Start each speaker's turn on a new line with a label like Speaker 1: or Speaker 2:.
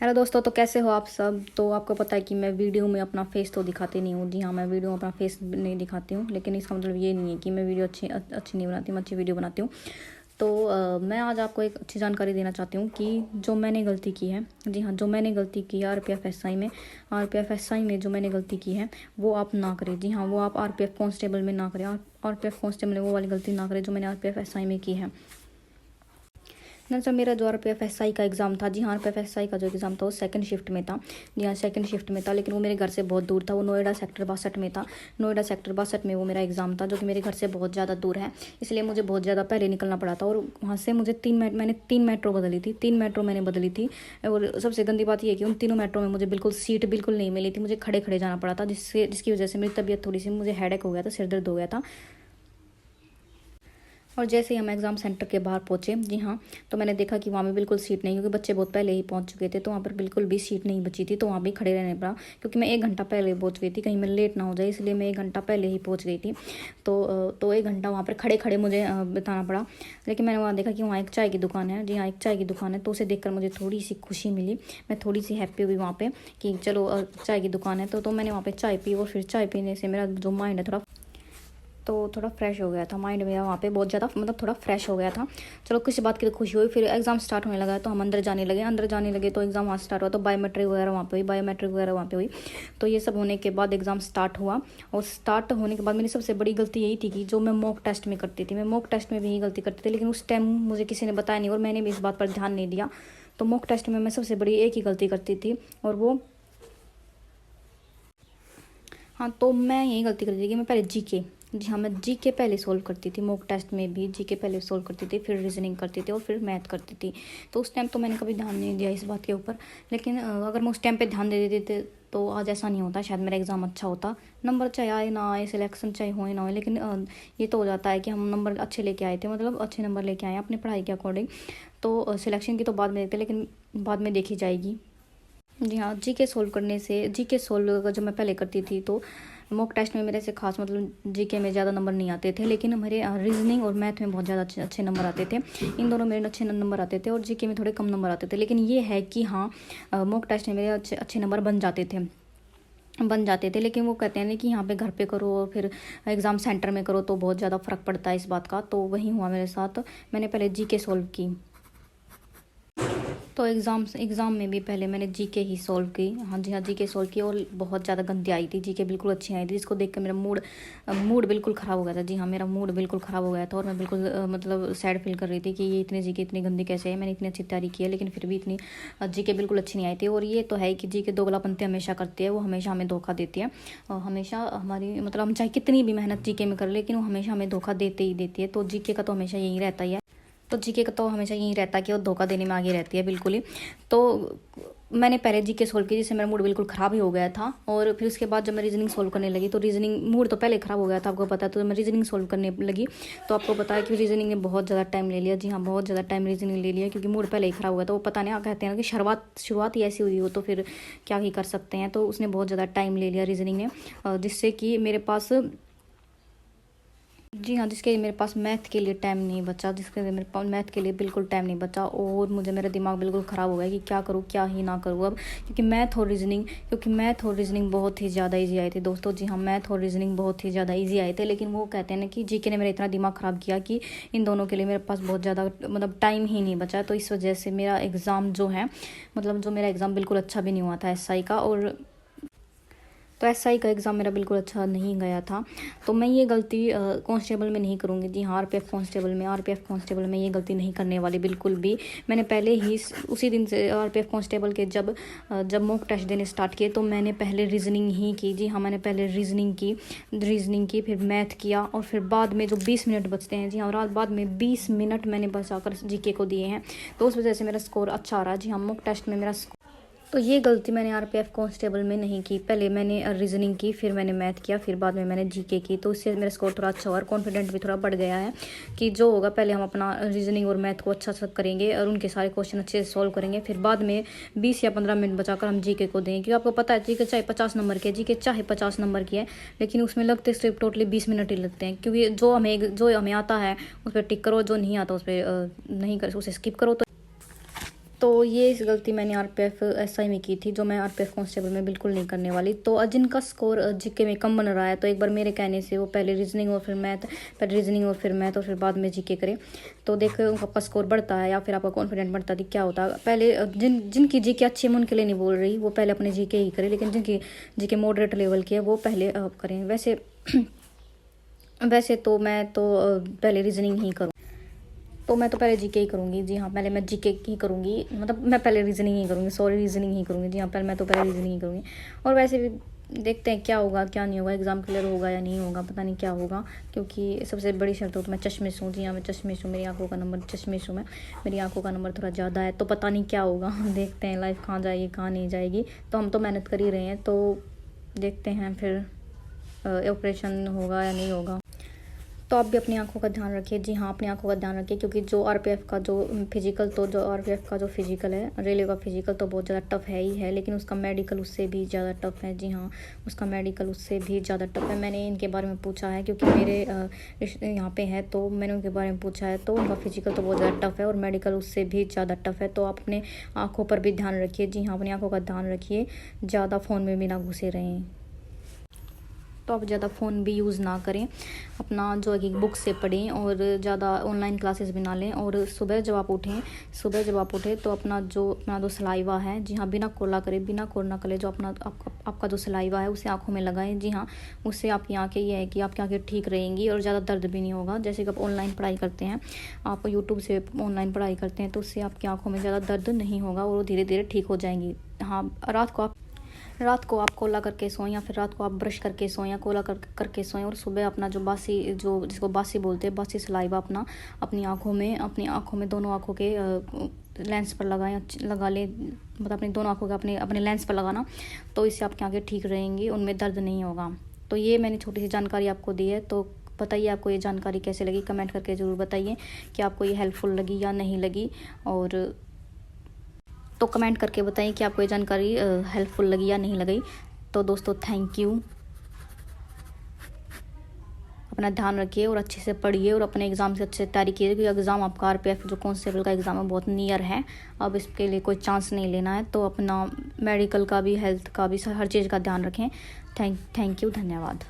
Speaker 1: Hello दोस्तों, तो कैसे हो आप सब। तो आपको पता है कि मैं वीडियो में अपना फेस तो दिखाती नहीं हूँ। जी हाँ, मैं वीडियो में अपना फेस नहीं दिखाती हूँ, लेकिन इसका मतलब ये नहीं है कि मैं वीडियो अच्छी नहीं बनाती हूँ। मैं अच्छी वीडियो बनाती हूँ। तो मैं आज आपको एक अच्छी जानकारी देना चाहती हूँ कि जो मैंने गलती की है, जी हाँ, जो मैंने गलती की है R P F S I में जो मैंने गलती की है वो आप ना करें। जी हाँ, वो आप RPF कांस्टेबल में ना करें। RPF कांस्टेबल में वो वाली गलती ना करें जो मैंने RPF SI में की है। दरअसल मेरा जो RPF SI का एग्ज़ाम था, जी हाँ, RPF SI का जो एग्ज़ाम था वो सेकंड शिफ्ट में था। जी हाँ, सेकंड शिफ्ट में था, लेकिन वो मेरे घर से बहुत दूर था। वो नोएडा सेक्टर 62 में था। नोएडा सेक्टर 62 में वो मेरा एग्ज़ाम था, जो कि मेरे घर से बहुत ज़्यादा दूर है। इसलिए मुझे बहुत ज़्यादा पहले निकलना पड़ा था। और वहाँ से मुझे मैंने 3 मेट्रो बदली थी। 3 मेट्रो मैंने बदली थी। और सबसे गंदी बात यह है कि उन तीनों मेट्रो में मुझे सीट बिल्कुल नहीं मिली थी। मुझे खड़े खड़े जाना पड़ा था, जिसकी वजह से मेरी तबीयत थोड़ी सी, मुझे हेडेक हो गया था, सिर दर्द हो गया था। और जैसे ही हम एग्ज़ाम सेंटर के बाहर पहुँचे, जी हाँ, तो मैंने देखा कि वहाँ पे बिल्कुल सीट नहीं, क्योंकि बच्चे बहुत पहले ही पहुँच चुके थे। तो वहाँ पर बिल्कुल भी सीट नहीं बची थी। तो वहाँ भी खड़े रहने पड़ा, क्योंकि मैं 1 घंटा पहले पहुँच गई थी, कहीं मैं लेट ना हो जाए, इसलिए मैं 1 घंटा पहले ही पहुँच गई थी। तो 1 घंटा वहाँ पर खड़े खड़े मुझे बिताना पड़ा। लेकिन मैंने वहाँ देखा कि वहाँ एक चाय की दुकान है। जी हाँ, एक चाय की दुकान है। तो उसे देखकर मुझे थोड़ी सी खुशी मिली। मैं थोड़ी सी हैप्पी हुई वहाँ पर कि चलो चाय की दुकान है। तो मैंने वहाँ पर चाय पी, और फिर चाय पीने से मेरा जो माइंड है थोड़ा फ्रेश हो गया था। माइंड मेरा वहाँ पे बहुत ज़्यादा थोड़ा फ्रेश हो गया था। चलो, किसी बात की तो खुशी हुई। फिर एग्ज़ाम स्टार्ट होने लगा, तो हम अंदर जाने लगे। तो एग्ज़ाम वहाँ स्टार्ट हुआ, तो बायोमेट्रिक वगैरह वहाँ पे हुई। तो ये सब होने के बाद एग्ज़ाम स्टार्ट हुआ। और स्टार्ट होने के बाद मेरी सबसे बड़ी गलती यही थी कि जो मैं मॉक टेस्ट में करती थी, मैं मॉक टेस्ट में भी यही गलती करती थी, लेकिन उस टाइम मुझे किसी ने बताया नहीं, और मैंने भी इस बात पर ध्यान नहीं दिया। तो मॉक टेस्ट में मैं सबसे बड़ी एक ही गलती करती थी, और वो, हाँ, तो मैं यही गलती करती थी कि मैं पहले जीके, जी हाँ, मैं जीके पहले सोल्व करती थी। मॉक टेस्ट में भी जीके पहले सोल्व करती थी, फिर रीजनिंग करती थी, और फिर मैथ करती थी। तो उस टाइम तो मैंने कभी ध्यान नहीं दिया इस बात के ऊपर। लेकिन अगर मैं उस टाइम पे ध्यान दे देती तो आज ऐसा नहीं होता, शायद मेरा एग्ज़ाम अच्छा होता। नंबर चाहे आए ना आए, सिलेक्शन चाहे हो ना हो, लेकिन ये तो हो जाता है कि हम नंबर अच्छे लेके आए थे, मतलब अच्छे नंबर लेके आए अपनी पढ़ाई के अकॉर्डिंग। तो सिलेक्शन की तो बाद में देखते, लेकिन बाद में देखी जाएगी। जी हाँ, जीके सोल्व जब मैं पहले करती थी, तो मॉक टेस्ट में मेरे से खास, मतलब जीके में ज़्यादा नंबर नहीं आते थे, लेकिन मेरे रीजनिंग और मैथ में बहुत ज़्यादा अच्छे अच्छे नंबर आते थे। इन दोनों में अच्छे नंबर आते थे, और जीके में थोड़े कम नंबर आते थे। लेकिन ये है कि हाँ, मॉक टेस्ट में मेरे अच्छे अच्छे नंबर बन जाते थे। लेकिन वो कहते हैं ना कि यहाँ पे घर पे करो और फिर एग्ज़ाम सेंटर में करो तो बहुत ज़्यादा फ़र्क पड़ता है इस बात का। तो वही हुआ मेरे साथ। मैंने पहले जीके सोल्व की। तो एग्ज़ाम में भी पहले मैंने जीके ही सॉल्व की। हाँ जी हाँ, जीके सॉल्व की, और बहुत ज़्यादा गंदी आई थी जीके, बिल्कुल अच्छी आई थी, जिसको देख कर मेरा मूड बिल्कुल ख़राब हो गया था। जी हाँ, मेरा मूड बिल्कुल ख़राब हो गया था, और मैं बिल्कुल मतलब सैड फील कर रही थी कि ये इतनी जीके इतनी गंदी कैसे है। मैंने इतनी अच्छी तैयारी की है, लेकिन फिर भी इतनी जीके बिल्कुल अच्छी नहीं आई थी। और ये तो है कि जीके दोगलापंती हमेशा करती है, वो हमेशा हमें धोखा देती है। और हमेशा हमारी, मतलब हम चाहे कितनी भी मेहनत जीके में कर, लेकिन वो हमेशा हमें धोखा देती है। तो जीके का तो हमेशा यही रहता ही है। तो जीके का तो हमेशा यही रहता है कि वो धोखा देने में आगे रहती है बिल्कुल ही। तो मैंने पहले जीके सोल्व की, जिससे मेरा मूड बिल्कुल ख़राब ही हो गया था। और फिर उसके बाद जब मैं रीजनिंग सोल्व करने लगी, तो रीजनिंग, मूड तो पहले ख़राब हो गया था आपको पता है। तो मैं रीजनिंग सोल्व करने लगी, तो आपको पता है कि रीजनिंग ने बहुत ज़्यादा टाइम ले लिया। जी हाँ, बहुत ज़्यादा टाइम रीजनिंग ले लिया, क्योंकि मूड पहले ही ख़राब हुआ था। वो पता नहीं, कहते हैं कि शुरुआत ही ऐसी हुई हो तो फिर क्या ही कर सकते हैं। तो उसने बहुत ज़्यादा टाइम ले लिया रीजनिंग ने, जिससे कि मेरे पास, जी हाँ, जिसके मेरे पास मैथ के लिए टाइम नहीं बचा, जिसके लिए मेरे पास मैथ के लिए बिल्कुल टाइम नहीं बचा। और मेरा दिमाग बिल्कुल ख़राब हो गया कि क्या करूँ क्या ही ना करूँ अब, क्योंकि मैथ और रीजनिंग बहुत ही ज़्यादा इजी आए थे दोस्तों। जी हाँ, मैथ और रीजनिंग बहुत ही ज़्यादा इजी आए थे, लेकिन वो कहते हैं ना कि जीके ने मेरा इतना दिमाग ख़राब किया कि इन दोनों के लिए मेरे पास बहुत ज़्यादा, मतलब टाइम ही नहीं बचा। तो इस वजह से मेरा एग्ज़ाम जो है, मतलब जो मेरा एग्ज़ाम बिल्कुल अच्छा भी नहीं हुआ था SI का। और तो SI का एग्ज़ाम मेरा बिल्कुल अच्छा नहीं गया था। तो मैं ये गलती कांस्टेबल में नहीं करूँगी। जी हाँ, RPF कांस्टेबल में ये गलती नहीं करने वाली बिल्कुल भी। मैंने पहले ही उसी दिन से RPF कांस्टेबल के जब मॉक टेस्ट देने स्टार्ट किए, तो मैंने पहले रीजनिंग ही की। जी हाँ, मैंने पहले रीजनिंग की, फिर मैथ किया, और फिर बाद में जो 20 मिनट बचते हैं, जी हाँ, और बाद में 20 मिनट मैंने बचाकर जीके को दिए हैं। तो उस वजह से मेरा स्कोर अच्छा आ रहा है। जी हाँ, मॉक टेस्ट में मेरा, तो ये गलती मैंने RPF कांस्टेबल में नहीं की। पहले मैंने रीजनिंग की, फिर मैंने मैथ किया, फिर बाद में मैंने जीके की। तो इससे मेरा स्कोर थोड़ा अच्छा हुआ, और कॉन्फिडेंट भी थोड़ा बढ़ गया है कि जो होगा, पहले हम अपना रीजनिंग और मैथ को अच्छा सा करेंगे, और उनके सारे क्वेश्चन अच्छे से सॉल्व करेंगे। फिर बाद में 20 या 15 मिनट बचाकर हम जीके को देंगे, क्योंकि आपको पता है जीके चाहे 50 नंबर की है, जीके चाहे 50 नंबर की है, लेकिन उसमें लगते सिर्फ टोटली 20 मिनट ही लगते हैं। क्योंकि जो हमें आता है उस पर टिक करो, जो नहीं आता उस पर नहीं कर, उसे स्किप करो। तो ये इस गलती मैंने आरपीएफ एसआई में की थी, जो मैं आरपीएफ कांस्टेबल में बिल्कुल नहीं करने वाली। तो जिनका स्कोर जीके में कम बन रहा है, तो एक बार मेरे कहने से वो पहले रीजनिंग और फिर मैथ, पहले रीजनिंग और फिर मैथ और फिर बाद में जीके करें, तो देखो आपका स्कोर बढ़ता है या फिर आपका कॉन्फिडेंस बढ़ता है। क्या होता है, पहले जिनकी जीके अच्छी है मैं उनके लिए नहीं बोल रही, वो पहले अपने जीके ही करें, लेकिन जिनकी जीके मॉडरेट लेवल की है वो पहले करें। वैसे तो मैं तो पहले रीजनिंग ही करूँ, तो मैं तो पहले जीके ही करूँगी। जी हाँ, पहले मैं जीके ही करूँगी, मतलब मैं पहले रीजनिंग ही करूँगी, सॉरी रीजनिंग ही करूँगी। जी हाँ, पहले मैं तो पहले रीजनिंग ही करूँगी। और वैसे भी देखते हैं क्या होगा क्या नहीं होगा, एग्ज़ाम क्लियर होगा या नहीं होगा, पता नहीं क्या होगा, क्योंकि सबसे बड़ी शर्त हो तो मैं चश्मिश हूँ। जी हाँ, मैं चश्मिश हूँ, मेरी आंखों का नंबर चश्मिश हूँ मैं, मेरी आंखों का नंबर थोड़ा ज़्यादा है, तो पता नहीं क्या होगा। देखते हैं लाइफ कहाँ जाएगी कहाँ नहीं जाएगी। तो हम तो मेहनत कर ही रहे हैं, तो देखते हैं फिर ऑपरेशन होगा या नहीं होगा। तो आप भी अपनी आंखों का ध्यान रखिए। जी हाँ, अपनी आंखों का ध्यान रखिए, क्योंकि जो आरपीएफ का जो फिजिकल है, रेलवे का फिजिकल तो बहुत ज़्यादा टफ है ही है, लेकिन उसका मेडिकल उससे भी ज़्यादा टफ है। जी हाँ, उसका मेडिकल उससे भी ज़्यादा टफ है। मैंने इनके बारे में पूछा है, क्योंकि मेरे यहाँ पे है, तो मैंने उनके बारे में पूछा है, तो उनका फिजिकल तो बहुत ज़्यादा टफ है और मेडिकल उससे भी ज़्यादा टफ है। तो आप अपने आँखों पर भी ध्यान रखिए। जी हाँ, अपनी आँखों का ध्यान रखिए, ज़्यादा फ़ोन में भी ना घुसे रहें। तो आप ज़्यादा फ़ोन भी यूज़ ना करें, अपना जो है कि बुक से पढ़ें और ज़्यादा ऑनलाइन क्लासेस भी ना लें। और सुबह जब आप उठें तो अपना जो सलाइवा है, जी हाँ, बिना कोला करे जो आपका जो सलाइवा है उसे आँखों में लगाएं। जी हाँ, उससे आपकी आँखें ये है कि आपकी आँखें ठीक रहेंगी और ज़्यादा दर्द भी नहीं होगा। जैसे कि आप ऑनलाइन पढ़ाई करते हैं, आप यूट्यूब से ऑनलाइन पढ़ाई करते हैं, तो उससे आपकी आँखों में ज़्यादा दर्द नहीं होगा और धीरे धीरे ठीक हो जाएंगी। हाँ, रात को आप कोला करके सोएं, या फिर रात को आप ब्रश करके सोएं या कोला करके सोएं, और सुबह अपना जिसको बासी बोलते हैं, बासी सलाइवा अपनी आँखों में दोनों आँखों के लेंस पर लगा लें, मतलब अपनी दोनों आँखों के अपने लेंस पर लगाना, तो इससे आपकी आँखें ठीक रहेंगी, उनमें दर्द नहीं होगा। तो ये मैंने छोटी सी जानकारी आपको दी है। तो बताइए आपको ये जानकारी कैसे लगी, कमेंट करके ज़रूर बताइए कि आपको ये हेल्पफुल लगी या नहीं लगी। और तो कमेंट करके बताइए कि आपको ये जानकारी हेल्पफुल लगी या नहीं लगी। तो दोस्तों, थैंक यू। अपना ध्यान रखिए और अच्छे से पढ़िए और अपने एग्ज़ाम से अच्छे तैयारी कीजिए, क्योंकि एग्ज़ाम आपका आरपीएफ जो कांस्टेबल का एग्ज़ाम है बहुत नियर है। अब इसके लिए कोई चांस नहीं लेना है। तो अपना मेडिकल का भी, हेल्थ का भी, हर चीज़ का ध्यान रखें। थैंक यू, धन्यवाद।